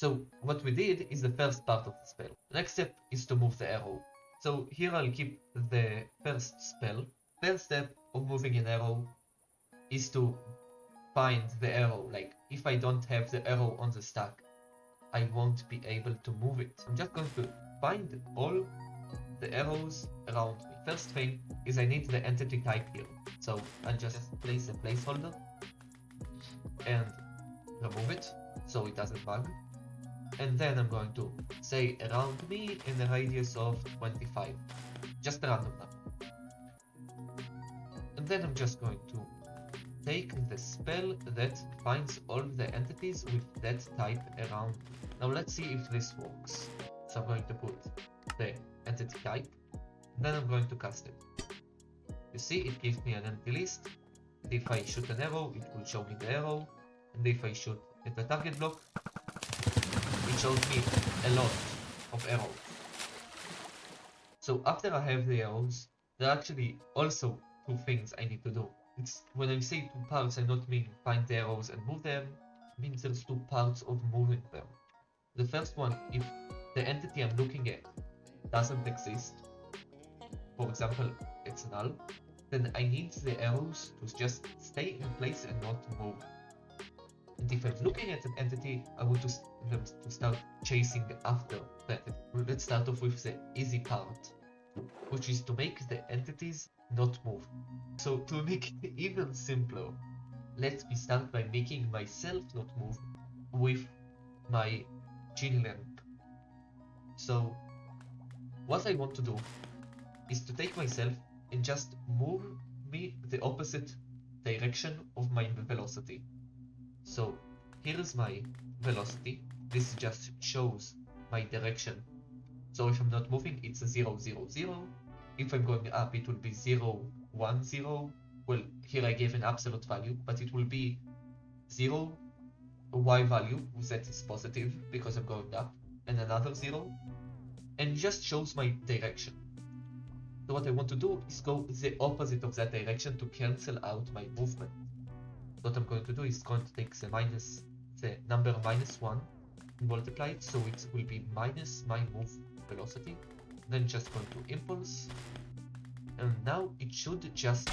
So what we did is the first part of the spell. The next step is to move the arrow. So here I'll keep the first spell. First step of moving an arrow is to find the arrow. Like, if I don't have the arrow on the stack, I won't be able to move it. I'm just going to find all the arrows around me. First thing is I need the entity type here. So I'll just place a placeholder and remove it so it doesn't bug. And then I'm going to say around me in a radius of 25. Just a random number. And then I'm just going to take the spell that finds all the entities with that type around. Now let's see if this works. So I'm going to put the entity type, then I'm going to cast it. You see, it gives me an empty list. If I shoot an arrow, it will show me the arrow, and if I shoot at the target block, it shows me a lot of arrows. So after I have the arrows, there are actually also two things I need to do. When I say two parts, I don't mean find the arrows and move them. It means there's two parts of moving them. The first one, if the entity I'm looking at doesn't exist, for example, it's null, then I need the arrows to just stay in place and not move. And if I'm looking at an entity, I want them to start chasing after the entity. Let's start off with the easy part, which is to make the entities not move. So to make it even simpler, let me start by making myself not move with my gene lamp. So what I want to do is to take myself and just move me the opposite direction of my velocity. So here is my velocity. This just shows my direction. So if I'm not moving, it's a 0, 0, 0. If I'm going up, it will be 0, 1, 0. Well, here I gave an absolute value, but it will be 0, a y value, that is positive because I'm going up, and another 0, and just shows my direction. So what I want to do is go the opposite of that direction to cancel out my movement. What I'm going to do is going to take the number -1 and multiply it, so it will be minus my move velocity. Then just going to impulse, and now it should just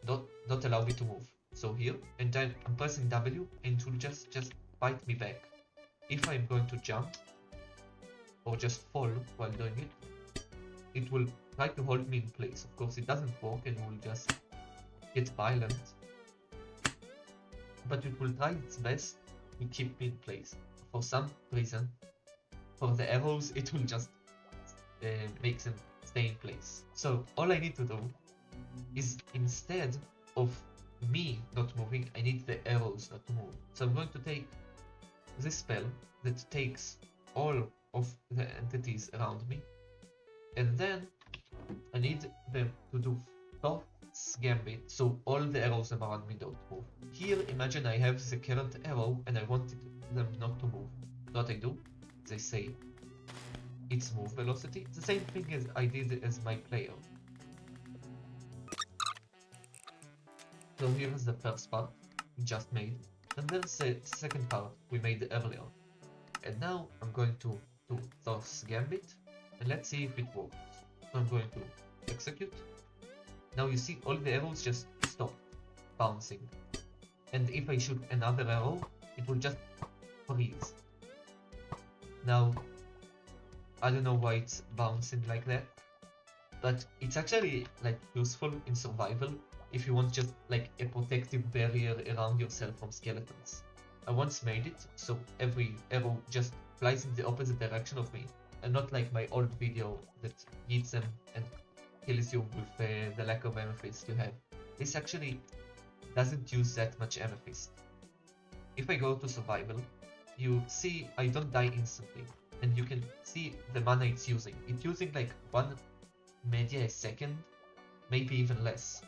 not allow me to move. So here, and then I'm pressing W, and it will just bite me back. If I'm going to jump or just fall while doing it, it will try to hold me in place. Of course, it doesn't work and will just get violent, but it will try its best to keep me in place. For some reason, for the arrows, it will just make them stay in place. So all I need to do is, instead of me not moving, I need the arrows not to move. So I'm going to take this spell that takes all of the entities around me, and then I need them to do Thoth's Gambit, so all the arrows around me don't move. Here, imagine I have the current arrow and I wanted them not to move. What I do is I say its move velocity, the same thing as I did as my player. So here is the first part we just made, and there's the second part we made earlier. And now I'm going to do Thoth's Gambit, and let's see if it works. So I'm going to execute. Now you see all the arrows just stop bouncing. And if I shoot another arrow, it will just freeze. Now, I don't know why it's bouncing like that, but it's actually like useful in survival if you want just like a protective barrier around yourself from skeletons. I once made it so every arrow just flies in the opposite direction of me, and not like my old video that hits them and kills you with the lack of amethyst you have. This actually doesn't use that much amethyst. If I go to survival, you see I don't die instantly, and you can see the mana it's using. It's using like 1 media a second, maybe even less,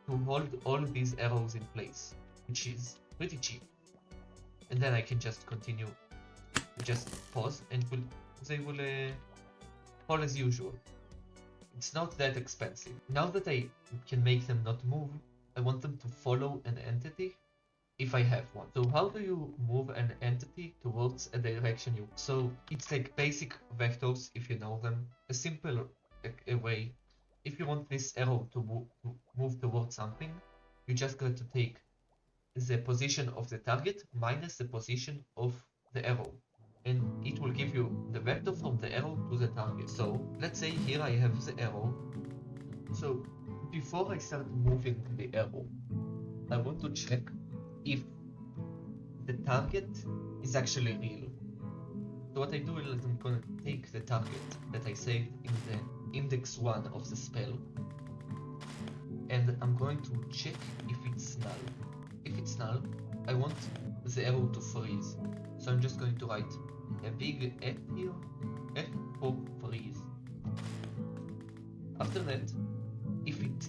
to hold all these arrows in place, which is pretty cheap. And then I can just continue, just pause, and they will fall as usual. It's not that expensive. Now that I can make them not move, I want them to follow an entity. if I have one. So how do you move an entity towards a direction you... So it's like basic vectors, if you know them. A simple a way. If you want this arrow to move towards something, you just got to take the position of the target minus the position of the arrow. And it will give you the vector from the arrow to the target. So let's say here I have the arrow. So before I start moving the arrow, I want to check if the target is actually real. So what I do is I'm gonna take the target that I saved in the index 1 of the spell, and I'm going to check if it's null. If it's null, I want the arrow to freeze. So I'm just going to write a big F here, F for freeze. After that, if it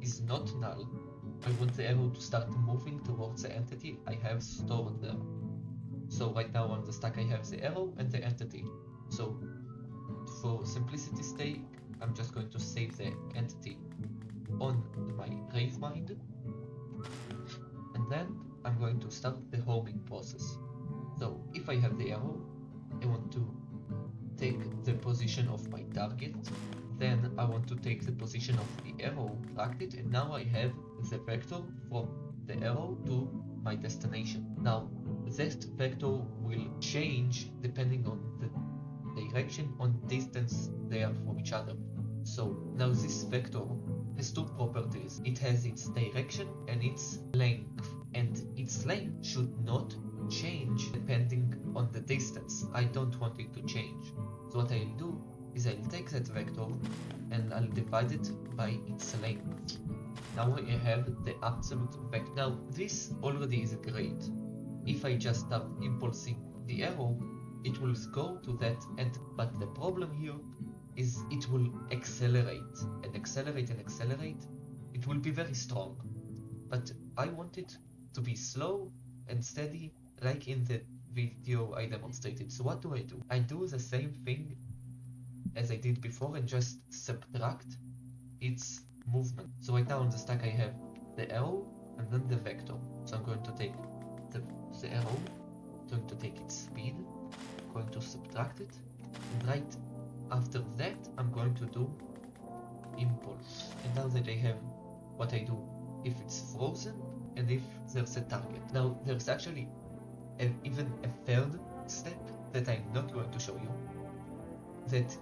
is not null, I want the arrow to start moving towards the entity I have stored there. So right now on the stack I have the arrow and the entity. So for simplicity's sake, I'm just going to save the entity on my Gravemind, and then I'm going to start the homing process. So if I have the arrow, I want to take the position of my target, then I want to take the position of the arrow, track it, and now I have the vector from the arrow to my destination. Now that vector will change depending on the direction on distance they are from each other. So now this vector has two properties. It has its direction and its length, and its length should not change depending on the distance. I don't want it to change. So what I'll do is I'll take that vector and I'll divide it by its length. Now I have the absolute vector. Now this already is great. If I just start impulsing the arrow, it will go to that end. But the problem here is it will accelerate and accelerate and accelerate. It will be very strong. But I want it to be slow and steady, like in the video I demonstrated. So what do? I do the same thing as I did before and just subtract its movement. So right now on the stack I have the arrow and then the vector. So I'm going to take the arrow, going to take its speed, going to subtract it, and right after that I'm going to do impulse. And now that I have what I do if it's frozen and if there's a target. Now there's actually even a third step that I'm not going to show you. That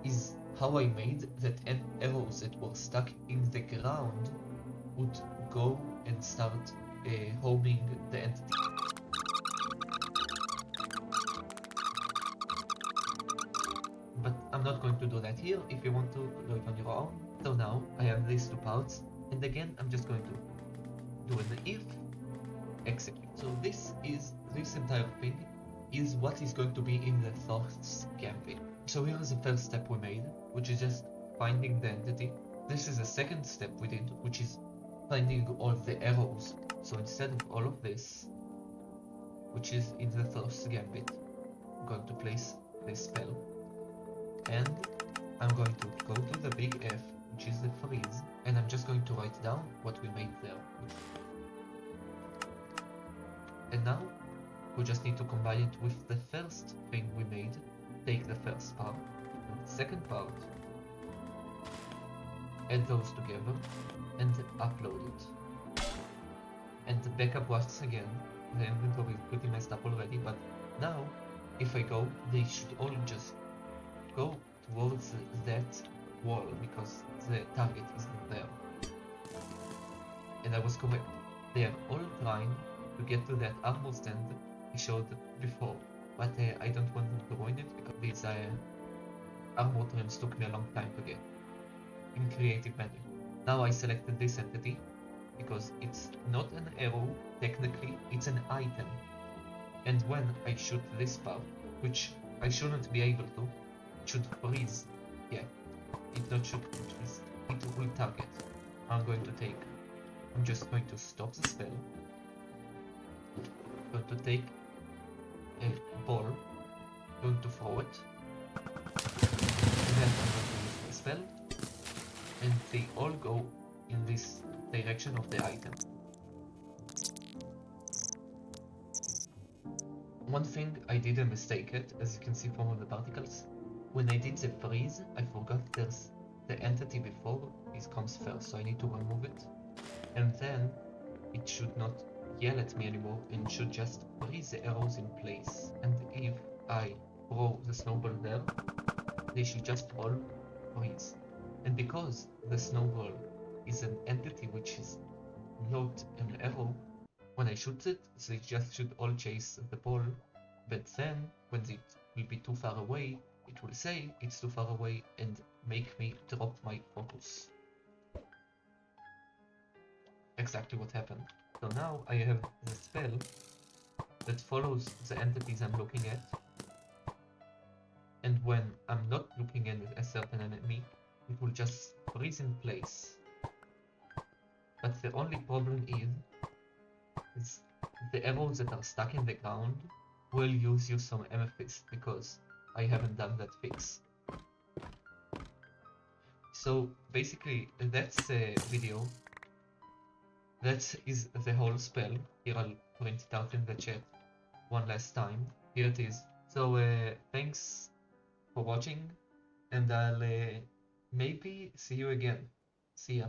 is how I made that arrows that were stuck in the ground would go and start homing the entity. But I'm not going to do that here. If you want to do it on your own. So now I have these two parts, and again I'm just going to do an if execute. So this entire thing is what is going to be in the Thoughts Gambit. So here is the first step we made, which is just finding the entity. This is the second step we did, which is finding all the arrows. So instead of all of this, which is in the Thoughts Gambit, I'm going to place this spell, and I'm going to go to the big F, which is the freeze, and I'm just going to write down what we made there. And now we just need to combine it with the first thing we made. Take the first part and the second part, add those together, and upload it. And back up once again. The inventory is pretty messed up already, but now if I go, they should all just go towards that wall because the target isn't there. And I was correct. They are all trying to get to that armor stand I showed before, but I don't want them to ruin it because these armor trims took me a long time to get in creative menu. Now I selected this entity because it's not an arrow, technically it's an item, and when I shoot this part, which I shouldn't be able to, it should freeze. Yeah, it not should freeze, it will target. I'm just going to stop the spell. I'm going to take a ball, going to throw it, and then I'm going to use the spell, and they all go in this direction of the item. one thing I did a mistake at, as you can see from all the particles. When I did the freeze, I forgot there's the entity before it comes first, so I need to remove it. And then it should not yell at me anymore and should just freeze the arrows in place. And if I throw the snowball there, they should just all freeze. And because the snowball is an entity which is not an arrow, when I shoot it, they just should all chase the ball, but then when it will be too far away, it will say it's too far away and make me drop my focus. Exactly what happened. So now I have the spell that follows the entities I'm looking at, and when I'm not looking at a certain enemy, it will just freeze in place. But the only problem is the arrows that are stuck in the ground will use you some amethyst because I haven't done that fix. So basically that's the video. That is the whole spell. Here I'll print it out in the chat one last time. Here it is. So thanks for watching, and I'll maybe see you again. See ya.